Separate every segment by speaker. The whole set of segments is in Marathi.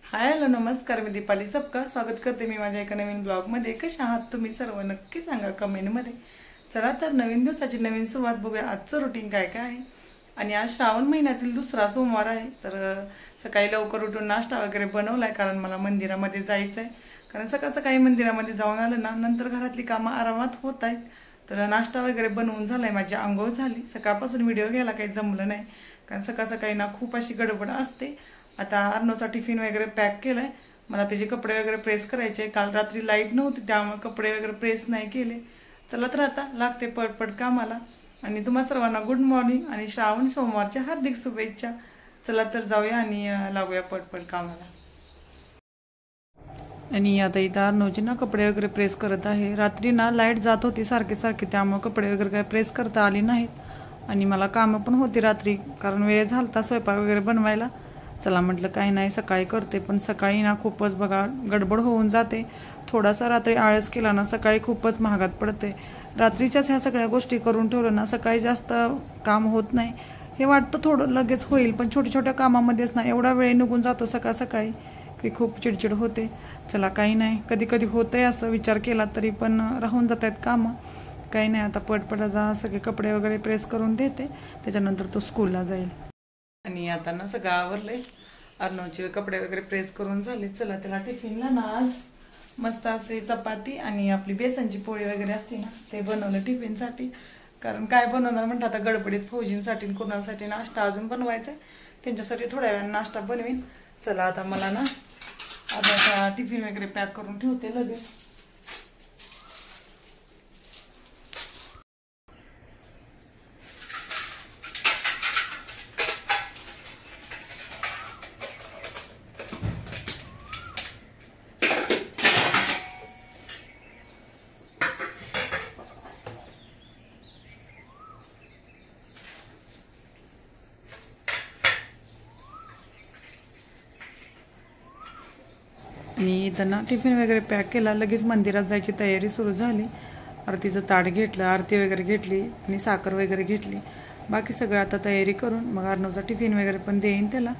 Speaker 1: हाय हॅलो नमस्कार, मी दीपाली सबका स्वागत करते मी माझ्या एका नवीन ब्लॉगमध्ये। कशा आहात तुम्ही सर्व नक्की सांगा कमेंटमध्ये। चला तर नवीन दिवसाची नवीन सुरुवात बघूया। आजचं रुटीन काय काय आहे आणि आज श्रावण महिन्यातील दुसरा सोमवार आहे। तर सकाळी लवकर उठून नाश्ता वगैरे बनवलाय कारण मला मंदिरामध्ये जायचं आहे। कारण सकाळ सकाळी मंदिरामध्ये जाऊन आलं ना नंतर घरातली कामं आरामात होत आहेत। तर नाश्ता वगैरे बनवून झालाय, माझी आंघोळ झाली। सकाळपासून व्हिडिओ घ्यायला काही जमलं नाही कारण सकाळ सकाळी ना खूप अशी गडबड असते। आता अर्नवचा टिफिन वगैरे पॅक केलाय, मला त्याचे कपडे वगैरे प्रेस करायचे। काल रात्री लाईट नव्हती त्यामुळे कपडे वगैरे प्रेस नाही केले। चला तर आता लागते पटपट कामाला। आणि तुम्हा सर्वांना गुड मॉर्निंग आणि श्रावण सोमवारच्या हार्दिक शुभेच्छा। चला तर जाऊया आणि लागूया पटपट कामाला। आणि आता इथं अर्नवची ना कपडे वगैरे प्रेस करत आहे। रात्री ना लाईट जात होती सारखे सारखे त्यामुळे कपडे वगैरे काय प्रेस करता आली नाहीत आणि मला कामं पण होती रात्री कारण वेळ झालता स्वयंपाक वगैरे बनवायला। चला म्हटलं काही नाही सकाळी करते, पण सकाळी ना खूपच बघा गडबड होऊन जाते। थोडासा रात्री आळस केला ना सकाळी खूपच महागात पडते। रात्रीच्याच ह्या सगळ्या गोष्टी करून ठेवलं ना सकाळी जास्त काम होत नाही। हे वाटतं थोडं लगेच होईल, पण छोट्या छोट्या कामामध्येच ना एवढा वेळ निघून जातो सकाळ सकाळी की खूप चिडचिड होते। चला काही नाही, कधी कधी होतंय असं विचार केला तरी पण राहून जात आहेत कामं। काही नाही, आता पटपट जा सगळे कपडे वगैरे प्रेस करून देते, त्याच्यानंतर तो स्कूलला जाईल। आणि आता ना सगळं आवरलंय, अर्नवचे कपडे वगैरे प्रेस करून झाले। चला त्याला टिफिनला ना आज मस्त असे चपाती आणि आपली बेसनची पोळी वगैरे असते ना ते बनवलं टिफिनसाठी। कारण काय बनवणार म्हणतात आता गडबडीत फौजींसाठी कोणासाठी नाश्ता अजून बनवायचा आहे, त्यांच्यासाठी थोड्या वेळाने नाश्ता बनवीन। चला आता मला ना आता टिफिन वगैरे पॅक करून ठेवते लगेच। आणि इथं ना टिफिन वगैरे पॅक केला, लगेच मंदिरात जायची तयारी सुरू झाली। आरतीचं ताट घेतलं, आरती वगैरे घेतली आणि साखर वगैरे घेतली। बाकी सगळं आता तयारी करून मग अर्नवचा टिफिन वगैरे पण देईन त्याला।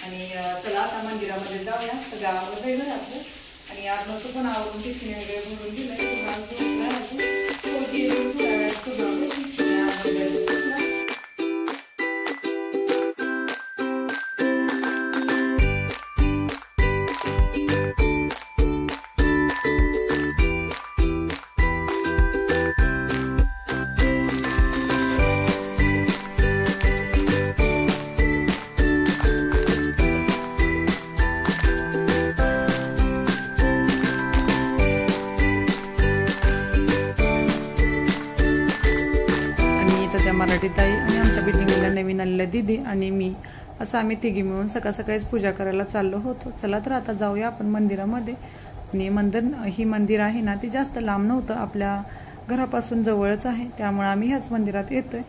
Speaker 1: आणि चला आता मंदिरामध्ये जाऊया, सगळं आवडलं घरातलं आणि अर्नवचं पण आवडून टिफिन वगैरे भरून दिलं। मराठी ताई आणि आमच्या बिल्डिंगला नवीन आलेल्या दीदी आणि मी असं आम्ही तिघी मिळून सकाळ सकाळीच पूजा करायला चाललो होतो। चला तर आता जाऊया आपण मंदिरामध्ये। आणि ही मंदिर आहे ना ती जास्त लांब नव्हतं, आपल्या घरापासून जवळच आहे, त्यामुळे आम्ही ह्याच मंदिरात येतोय।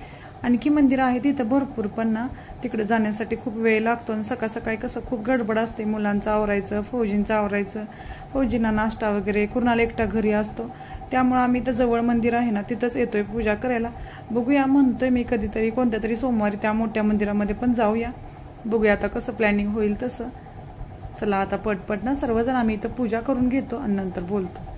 Speaker 1: आणखी मंदिर आहे तिथं भरपूर, पण ना तिकडे जाण्यासाठी खूप वेळ लागतो आणि सकाळ सकाळी कसं खूप गडबड असते, मुलांचं आवरायचं, फौजींचं आवरायचं, फौजींना नाश्ता वगैरे, कुणाला एकटा घरी असतो, त्यामुळे आम्ही तर जवळ मंदिर आहे ना तिथंच येतोय पूजा करायला। बघूया म्हणतोय मी कधीतरी कोणत्या तरी सोमवारी त्या मोठ्या मंदिरामध्ये पण जाऊया, बघूया आता कसं प्लॅनिंग होईल तसं। चला आता पटपट ना सर्वजण आम्ही इथं पूजा करून घेतो आणि नंतर बोलतो।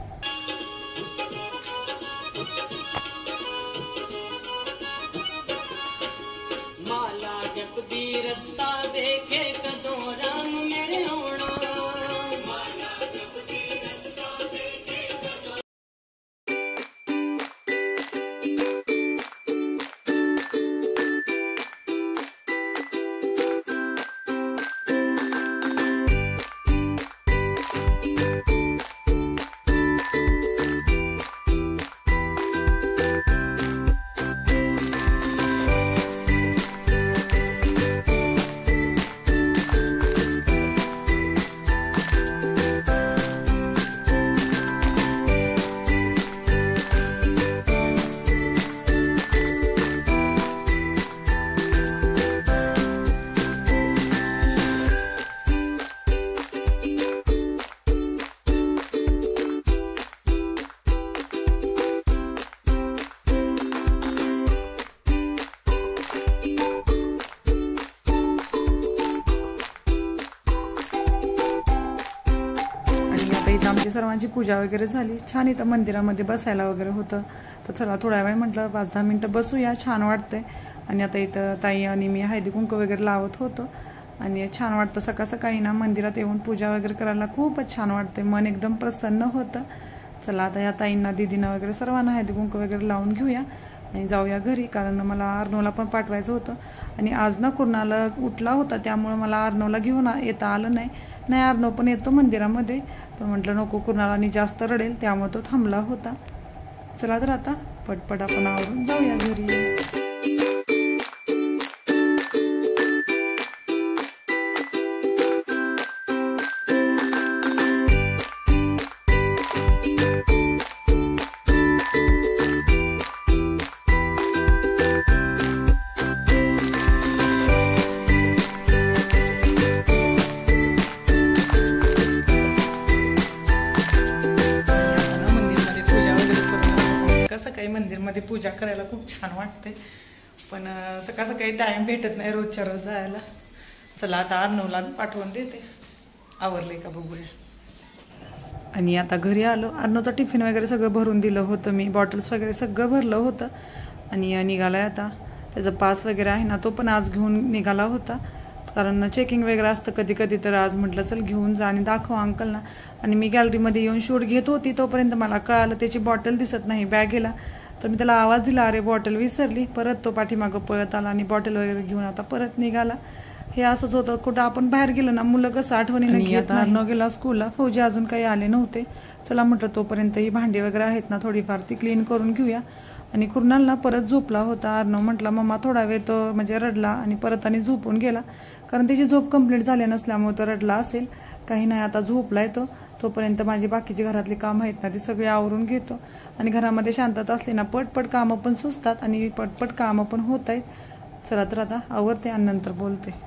Speaker 1: इथं आमची सर्वांची पूजा वगैरे झाली. छान इथं मंदिरामध्ये बसायला वगैरे होतं. तर चला थोडा वेळ म्हटलं 5-10 मिनटं बसूया, छान वाटतंय. आणि आता इथं ताई आणि मी हळदी कुंकू वगैरे लावत होतो. आणि छान वाटतं सकाळ सकाळी ना मंदिरात येऊन पूजा वगैरे करायला खूपच छान वाटते, मन एकदम प्रसन्न होतं. चला आता या ताईंना दीदींना वगैरे सर्वांना हळदी कुंकू वगैरे लावून घेऊया आणि जाऊया घरी, कारण मला अर्णवला पण पाठवायचं होतं. आणि आज ना कुर्णाला उठला होता, त्यामुळे मला अर्णवला घेऊन येता आलं नाही. अर्णव पण येतो मंदिरामध्ये, पण म्हटलं नको कुर्णाला आणि जास्त रडेल, त्यामुळे तो थांबला होता. चला तर आता पटपट आपण आवरून जाऊया घरी. सकाळी मंदिरमध्ये पूजा करायला खूप छान वाटते, पण सकाळ सकाळी टाइम भेटत नाही रोजच्या रोज जायला. चला आता अर्णवला पाठवून देते, आवरले का बघूया. आणि आता घरी आलो. अर्णवचा टिफिन वगैरे सगळं भरून दिलं होतं मी, बॉटल्स वगैरे सगळं भरलं होतं. आणि निघालाय आता. त्याचा पास वगैरे आहे ना, तो पण आज घेऊन निघाला होता, कारण चेकिंग वगैरे असतं कधी कधी. तर आज म्हटलं चल घेऊन जा आणि दाखव अंकलना. आणि मी गॅलरीमध्ये येऊन शूट घेत होती, तोपर्यंत मला कळालं त्याची बॉटल दिसत नाही बॅगेला. तर मी त्याला आवाज दिला, अरे बॉटल विसरली. परत तो पाठीमागं पळत आला आणि बॉटल वगैरे घेऊन आता परत निघाला. हे असंच होतं, कुठं आपण बाहेर गेलो ना मुलं कसं आठवणीने घेत नाही. अर्णव गेला स्कूलला, फौजी अजून काही आले नव्हते. चला म्हटलं तोपर्यंत ही भांडी वगैरे आहेत ना थोडीफार ती क्लीन करून घेऊया. आणि कुर्णालना परत झोपला होता. अर्णव म्हटला मम्मा थोडा वेळ, तो म्हणजे रडला आणि परत आणि झोपून गेला, कारण त्याची झोप कंप्लीट झाली नसल्यामुळे तो रडला असेल. काही नाही, आता झोपलाय तो. तोपर्यंत माझी बाकीची घरातली कामं आहेत ना ती सगळी आवरून घेतो. आणि घरामध्ये शांतता असली ना पटपट कामं पण सुचतात आणि पटपट कामं पण होत आहेत. चला तर आता आवरते आणि नंतर बोलते.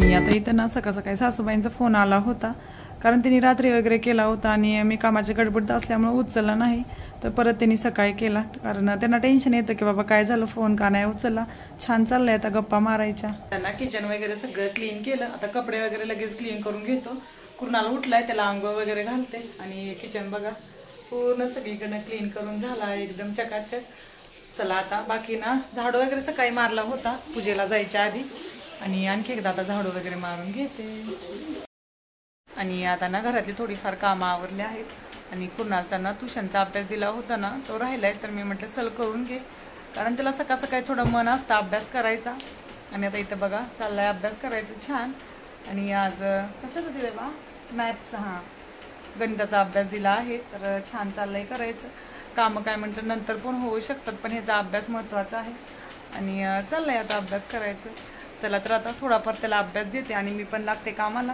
Speaker 1: आता इथं ना सकाळ सकाळी सासूबाईंचा फोन आला होता, कारण त्यांनी रात्री वगैरे केला होता आणि मी कामाच्या गडबडीत असल्यामुळे उचलला नाही. तर परत त्यांनी सकाळी केला, कारण त्यांना टेन्शन येतं की बाबा काय झालं, फोन का नाही उचलला. छान चाललंय आता गप्पा मारायच्या. त्यांना किचन वगैरे सगळं क्लीन केलं. आता कपडे वगैरे लगेच क्लीन करून घेतो. कुर्णाला उठलाय, त्याला आंघोळ वगैरे घालते. आणि किचन बघा पूर्ण सगळीकडनं क्लीन करून झाला एकदम चकाचक. चला आता बाकी ना झाडू वगैरे सकाळी मारला होता पूजेला जायच्या आधी, आणि आणखी एकदा आता झाडू वगैरे मारून घेते. आणि आता ना घरातली थोडीफार कामं आवरली आहेत. आणि कुर्णालचा ना ट्युशनचा अभ्यास दिला होता ना तो राहिलाय, तर मी म्हटलं चल करून घे, कारण त्याला सकाळ सकाळी थोडं मन असतं अभ्यास करायचा. आणि आता इथं बघा चाललाय अभ्यास करायचं छान. आणि आज कशाचं दिलंय बा, मॅथचा, हां गणिताचा अभ्यास दिला आहे, तर छान चाललंय करायचं. कामं काय म्हटलं नंतर पण होऊ शकतात, पण ह्याचा अभ्यास महत्त्वाचा आहे. आणि चाललंय आता अभ्यास करायचं. चला तर आता थोडाफार त्याला अभ्यास देते आणि मी पण लागते कामाला.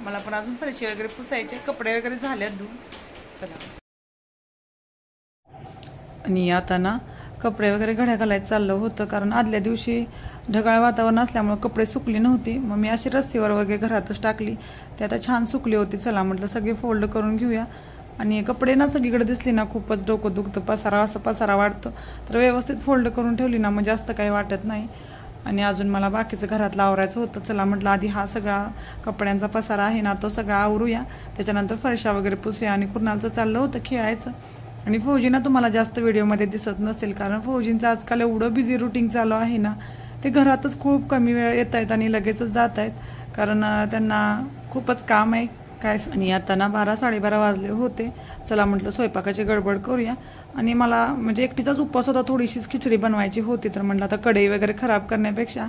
Speaker 1: मला पण अजून फरशी वगैरे पुसायचे, कपडे वगैरे झालेत धुवून. चला. आणि आता ना कपडे वगैरे घड्या घालायचं चाललं होतं, कारण आदल्या दिवशी ढगाळ वातावरण असल्यामुळे कपडे सुकली नव्हती. मग मी अशी रस्सीवर वगैरे घरातच टाकली, ते आता छान सुकली होती. चला म्हटलं सगळे फोल्ड करून घेऊया. आणि कपडे ना सगळीकडे दिसली ना खूपच डोकं दुखतं, पसारा असं पसारा वाटतो. तर व्यवस्थित फोल्ड करून ठेवली ना मग जास्त काही वाटत नाही. आणि अजून मला बाकीचं घरातलं आवरायचं होतं. चला म्हटलं आधी हा सगळा कपड्यांचा पसारा आहे ना तो सगळा आवरूया, त्याच्यानंतर फरशा वगैरे पुसूया. आणि कुर्णालचं चाललं होतं खेळायचं. आणि फौजींना तुम्हाला जास्त व्हिडिओमध्ये दिसत नसेल, कारण फौजींचं आजकाल एवढं बिझी रुटीन चालू आहे ना, ते घरातच खूप कमी वेळ येत आहेत आणि लगेचच जात आहेत, कारण त्यांना खूपच काम आहे काय. आणि आता ना 12-12:30 वाजले होते. चला म्हटलं स्वयंपाकाची गडबड करूया. आणि मला म्हणजे एकटीचाच उपवास होता, थोडीशीच खिचडी बनवायची होती. तर म्हटलं आता कढई वगैरे खराब करण्यापेक्षा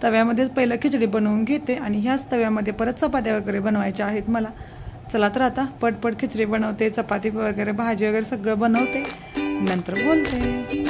Speaker 1: तव्यामध्येच पहिलं खिचडी बनवून घेते आणि ह्याच तव्यामध्ये परत चपात्या वगैरे बनवायच्या आहेत मला. चला तर आता पटपट खिचडी बनवते, चपाती वगैरे भाजी वगैरे सगळं बनवते, नंतर बोलते.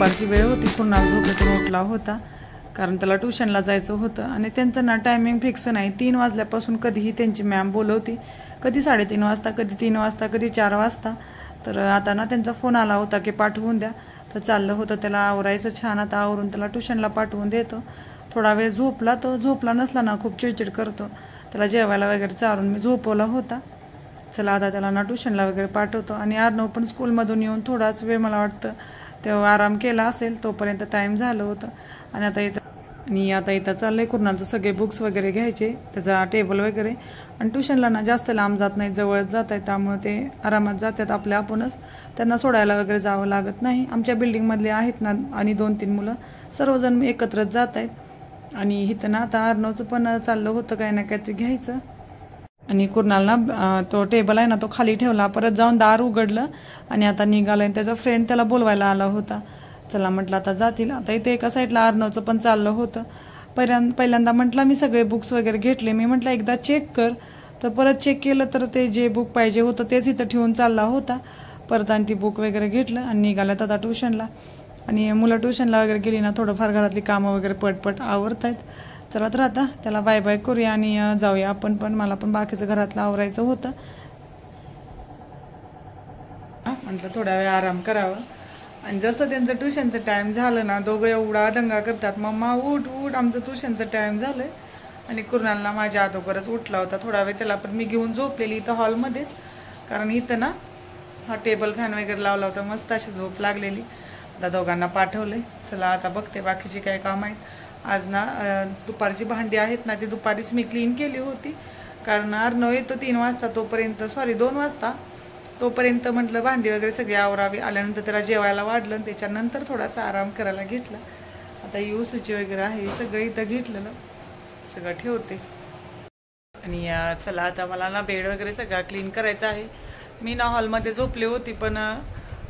Speaker 1: दुपारची वेळ होती, कुणाल झोपेतून उठला होता कारण त्याला ट्युशनला जायचं होतं. आणि त्यांचं ना टायमिंग फिक्स नाही, 3 वाजल्यापासून कधीही त्यांची मॅम बोलवती, कधी 3:30 वाजता, कधी 3 वाजता, कधी 4 वाजता. तर आता ना त्यांचा फोन आला होता की पाठवून द्या. तर चाललं होतं त्याला आवरायचं छान, आता आवरून त्याला ट्युशनला पाठवून देतो. थोडा वेळ झोपला, तो झोपला नसला ना खूप चिडचिड करतो. त्याला जेवायला वगैरे चारून मी झोपवला होता. चला आता त्याला ना ट्युशनला वगैरे पाठवतो. आणि अर्णव पण स्कूलमधून येऊन थोडाच वेळ मला वाटतं तेव्हा आराम केला असेल, तोपर्यंत टाईम झालं होतं. आणि आता इथं चाललंय कुणालचं सगळे बुक्स वगैरे घ्यायचे, त्याचा टेबल वगैरे. आणि ट्युशनला ना जास्त लांब जात नाही, जवळच जात आहे, त्यामुळे ते आरामात जातात आपल्या आपणच, त्यांना सोडायला वगैरे जावं लागत नाही. आमच्या बिल्डिंगमधले आहेत ना आणि 2-3 मुलं सर्वजण एकत्रच जात आहेत. आणि इथं ना आता अर्णवचं पण चाललं होतं काही ना काहीतरी घ्यायचं. आणि कुणाल ना तो टेबल आहे ना तो खाली ठेवला, परत जाऊन दार उघडलं आणि आता निघालं. त्याचा फ्रेंड त्याला बोलवायला आला होता. चला म्हटलं आता जातील. आता इथे एका साईडला अर्णवचं पण चाललं होतं. पहिल्यांदा म्हटलं मी सगळे बुक्स वगैरे घेतले, मी म्हटलं एकदा चेक कर. तर परत चेक केलं तर ते जे बुक पाहिजे होतं तेच इथं ठेवून चालला होता. परत आणि ती बुक वगैरे घेतलं आणि निघाल्यात आता ट्युशनला. आणि मुलं ट्युशनला वगैरे गेली ना थोडंफार घरातली कामं वगैरे पटपट आवरत आहेत. चला तर आता त्याला बाय बाय करूया आणि जाऊया आपण पण. मला पण बाकीचं घरातलं आवरायचं होतं. म्हटलं थोडा वेळ आराम करावा. आणि जसं त्यांचं ट्युशनचं टाईम झालं ना, दोघं एवढा दंगा करतात, मम्मा उठ उठ, आमचं ट्युशनचं टाईम झालं. आणि कुणालला माझ्या अगोदरच उठला होता. थोडा वेळ त्याला पण मी घेऊन झोपलेली इथं हॉलमध्येच, कारण इथं ना हा टेबल फॅन वगैरे लावला होता, मस्त अशी झोप लागलेली. आता दोघांना पाठवलंय. चला आता बघते बाकीची काय कामं आहेत. आज ना दुपारची भांडी आहेत ना ती दुपारीच मी क्लीन केली होती, कारण अर्णव येतो 3 वाजता, 2 वाजता तोपर्यंत म्हटलं भांडी वगैरे सगळी आवरावी. आल्यानंतर त्याला जेवायला वाढलं आणि त्याच्यानंतर थोडासा आराम करायला घेतला. आता यूसूची वगैरे आहे सगळं इथं घेतलेलं, सगळं ठेवते. आणि चला आता मला ना बेड वगैरे सगळा क्लीन करायचा आहे. मी ना हॉलमध्ये झोपली होती, पण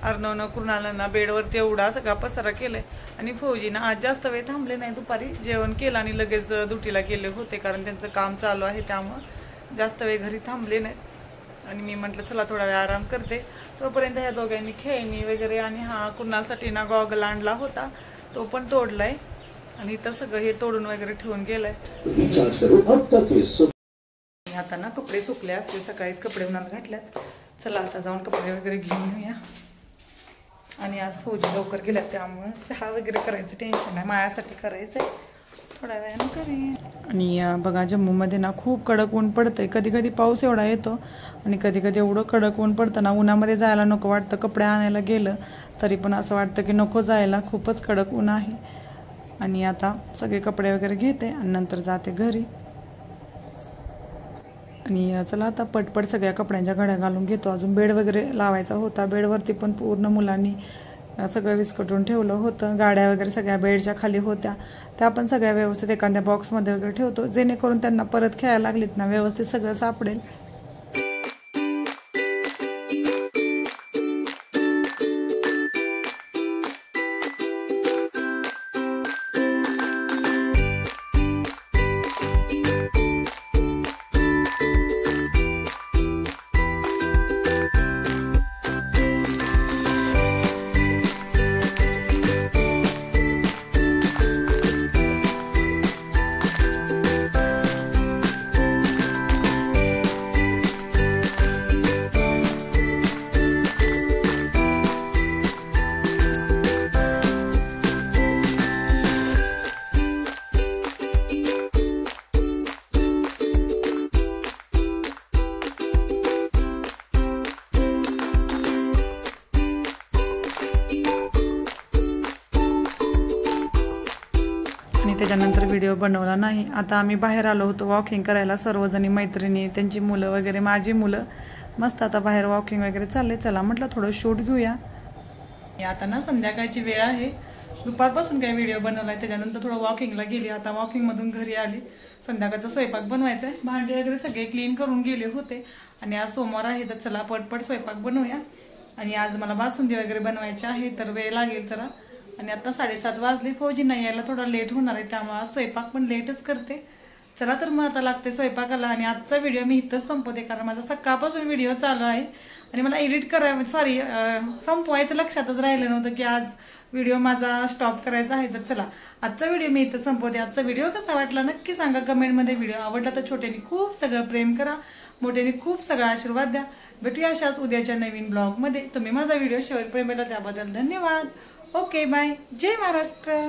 Speaker 1: अर्णवनं कुणाला ना बेडवरती एवढा सगळा पसारा केलाय. आणि फौजी ना आज जास्त वेळ थांबले नाही, दुपारी जेवण केलं आणि लगेच ड्युटीला गेले होते, कारण त्यांचं काम चालू आहे, त्यामुळं जास्त वेळ घरी थांबले नाही. आणि मी म्हटलं चला थोडा वेळ आराम करते. तोपर्यंत ह्या दोघांनी खेळणी वगैरे आणि हा कुणालसाठी ना गॉगल आणला होता, तो पण तोडलाय. आणि इथं सगळं हे तोडून वगैरे ठेवून गेलाय. आता ना कपडे सुकले असते, सकाळीच कपडे उन्हात घातल्यात. चला आता जाऊन कपडे वगैरे घेऊन येऊया. आणि आज फौजी लवकर गेल्यात, त्यामुळं चहा वगैरे करायचं टेन्शन आहे, माझ्यासाठी करायचं आहे, थोड्या वेळानं करेन. आणि बघा जम्मूमध्ये ना खूप कडक ऊन पडतंय. कधी कधी पाऊस एवढा येतो आणि कधी कधी एवढं कडक ऊन पडतं ना, उन्हामध्ये जायला नको वाटतं. कपडे आणायला गेलं तरी पण असं वाटतं की नको जायला, खूपच कडक ऊन आहे. आणि आता सगळे कपडे वगैरे घेते आणि नंतर जाते घरी. आणि चला आता पटपट सगळ्या कपड्यांच्या घड्या घालून घेतो. अजून बेड वगैरे लावायचा होता, बेडवरती पण पूर्ण मुलांनी सगळं विस्कटून ठेवलं होतं. गाड्या वगैरे सगळ्या बेडच्या खाली होत्या, त्या पण सगळ्या व्यवस्थित एखाद्या बॉक्समध्ये वगैरे ठेवतो, जेणेकरून त्यांना परत खेळायला लागलीत ना व्यवस्थित सगळं सापडेल. त्याच्यानंतर व्हिडिओ बनवला नाही. आता आम्ही बाहेर आलो होतो वॉकिंग करायला, सर्वजणी मैत्रिणी, त्यांची मुलं वगैरे, माझी मुलं, मस्त आता बाहेर वॉकिंग वगैरे चालले. चला म्हटलं थोडं शूट घेऊया. आता ना संध्याकाळची वेळ आहे, दुपारपासून काही व्हिडिओ बनवलाय, त्याच्यानंतर थोडं वॉकिंगला गेली. आता वॉकिंगमधून घरी आली, संध्याकाळचा स्वयंपाक बनवायचा आहे. भांडे वगैरे सगळे क्लीन करून गेले होते आणि आज सोमवार आहे, तर चला पटपट स्वयंपाक बनवूया. आणि आज मला बासुंदी वगैरे बनवायची आहे, तर वेळ लागेल जरा. आणि आता 7:30 वाजले, फौजी नाही यायला थोडा लेट होणार आहे, त्यामुळे आज स्वयंपाक पण लेटच करते. चला तर मग आता लागते स्वयंपाकाला आणि आजचा व्हिडिओ मी इथंच संपवते, कारण माझा सकाळपासून व्हिडिओ चालू आहे आणि मला एडिट करायला संपवायचं लक्षातच राहिलं नव्हतं की आज व्हिडिओ माझा स्टॉप करायचा आहे. तर चला आजचा व्हिडिओ मी इथं संपवते. आजचा व्हिडिओ कसा वाटला नक्की सांगा कमेंटमध्ये. व्हिडिओ आवडला तर छोट्याने खूप सगळं प्रेम करा, मोठ्याने खूप सगळा आशीर्वाद द्या. भेटूया अशाच उद्याच्या नवीन ब्लॉगमध्ये. तुम्ही माझा व्हिडिओ शेअर प्रेम केला त्याबद्दल धन्यवाद. Okay bye. जय महाराष्ट्र.